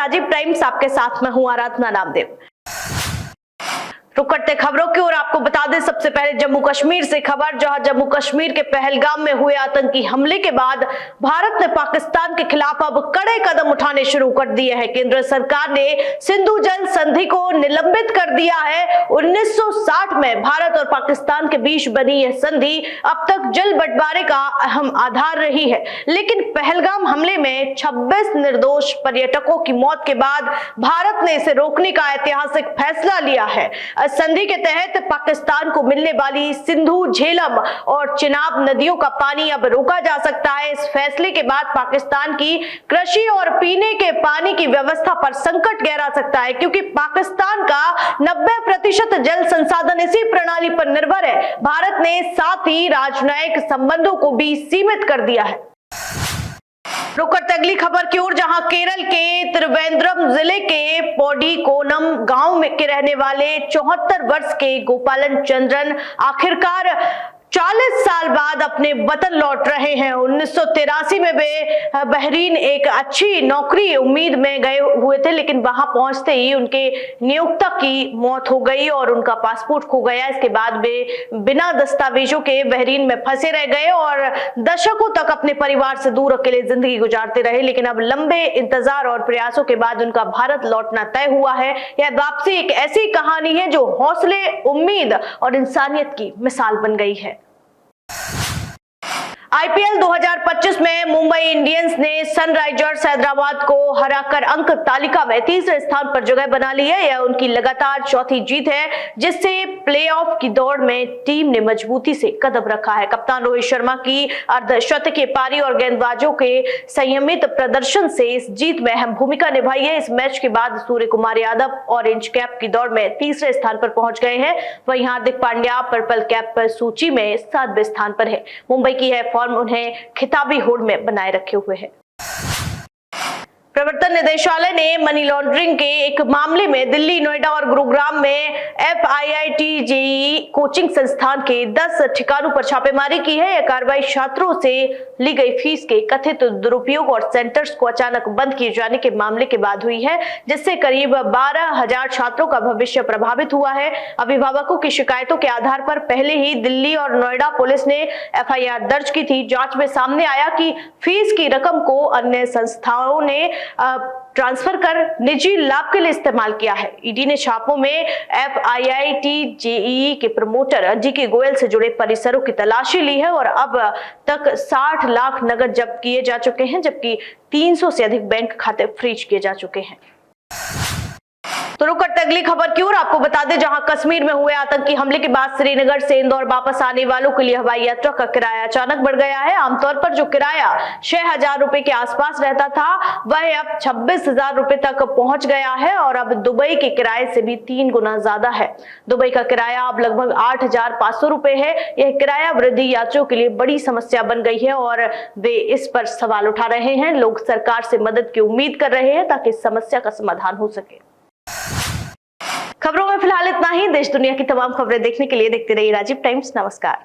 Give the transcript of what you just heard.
Rajiv times, आपके साथ मैं हूं आराधना नामदेव। रुक करते खबरों की ओर। आपको बता दें सबसे पहले जम्मू कश्मीर से खबर, जहां जम्मू कश्मीर के पहलगाम में हुए आतंकी हमले के बाद भारत ने पाकिस्तान के खिलाफ अब कड़े कदम उठाने शुरू कर दिए हैं। केंद्र सरकार ने सिंधु जल संधि को निलंबित कर दिया है। 1960 में भारत और पाकिस्तान के बीच बनी यह संधि अब तक जल बंटवारे का अहम आधार रही है, लेकिन पहलगाम हमले में 26 निर्दोष पर्यटकों की मौत के बाद भारत ने इसे रोकने का ऐतिहासिक फैसला लिया है। संधि के तहत पाकिस्तान को मिलने वाली सिंधु, झेलम और चिनाब नदियों का पानी अब रोका जा सकता है। इस फैसले के बाद पाकिस्तान की कृषि और पीने के पानी की व्यवस्था पर संकट गहरा सकता है, क्योंकि पाकिस्तान का 90% जल संसाधन इसी प्रणाली पर निर्भर है। भारत ने साथ ही राजनयिक संबंधों को भी सीमित कर दिया है। रुक करते अगली खबर की ओर, जहां केरल के त्रिवेंद्रम जिले के पौडीकोनम गांव में के रहने वाले 74 वर्ष के गोपालन चंद्रन आखिरकार 40 साल बाद अपने वतन लौट रहे हैं। 1983 में वे बहरीन एक अच्छी नौकरी उम्मीद में गए हुए थे, लेकिन वहां पहुंचते ही उनके नियोक्ता की मौत हो गई और उनका पासपोर्ट खो गया। इसके बाद वे बिना दस्तावेजों के बहरीन में फंसे रह गए और दशकों तक अपने परिवार से दूर अकेले जिंदगी गुजारते रहे। लेकिन अब लंबे इंतजार और प्रयासों के बाद उनका भारत लौटना तय हुआ है। यह वापसी एक ऐसी कहानी है जो हौसले, उम्मीद और इंसानियत की मिसाल बन गई है। आईपीएल 2025 में मुंबई इंडियंस ने सनराइजर्स हैदराबाद को हराकर अंक तालिका में तीसरे स्थान पर जगह बना ली है। यह उनकी लगातार चौथी जीत है, जिससे प्लेऑफ की दौड़ में टीम ने मजबूती से कदम रखा है। कप्तान रोहित शर्मा की अर्धशतकीय पारी और गेंदबाजों के संयमित प्रदर्शन से इस जीत में अहम भूमिका निभाई है। इस मैच के बाद सूर्य कुमार यादव ऑरेंज कैप की दौड़ में तीसरे स्थान पर पहुंच गए हैं। वहीं हार्दिक पांड्या पर्पल कैप पर सूची में 7वें स्थान पर है। मुंबई की है फॉर्म उन्हें खिताबी होड़ में बनाए रखे हुए है। प्रवर्तन निदेशालय ने मनी लॉन्ड्रिंग के एक मामले में दिल्ली, नोएडा और गुरुग्राम में FIIT JEE कोचिंग संस्थान के 10 ठिकानों पर छापेमारी की है। यह कार्रवाई छात्रों से ली गई फीस के कथित दुरुपयोग और सेंटर्स को अचानक बंद किए जाने के मामले के बाद हुई है, जिससे करीब 12,000 छात्रों का भविष्य प्रभावित हुआ है। अभिभावकों की शिकायतों के आधार पर पहले ही दिल्ली और नोएडा पुलिस ने FIR दर्ज की थी। जांच में सामने आया कि फीस की रकम को अन्य संस्थाओं ने ट्रांसफर कर निजी लाभ के लिए इस्तेमाल किया है। ईडी ने छापों में FIIT JEE के प्रमोटर GK गोयल से जुड़े परिसरों की तलाशी ली है और अब तक 60 लाख नकद जब्त किए जा चुके हैं, जबकि 300 से अधिक बैंक खाते फ्रीज किए जा चुके हैं। तो रुक करते अगली खबर की ओर। आपको बता दें, जहां कश्मीर में हुए आतंकी हमले के बाद श्रीनगर से इंदौर वापस आने वालों के लिए हवाई यात्रा का किराया अचानक बढ़ गया है। आमतौर पर जो किराया 6,000 रुपए के आसपास रहता था, वह अब 26,000 रुपए तक पहुंच गया है और अब दुबई के किराए से भी 3 गुना ज्यादा है। दुबई का किराया अब लगभग 8,500 रुपए है। यह किराया वृद्धि यात्रियों के लिए बड़ी समस्या बन गई है और वे इस पर सवाल उठा रहे हैं। लोग सरकार से मदद की उम्मीद कर रहे हैं ताकि समस्या का समाधान हो सके। खबरों में फिलहाल इतना ही। देश दुनिया की तमाम खबरें देखने के लिए देखते रहिए राजीव टाइम्स। नमस्कार।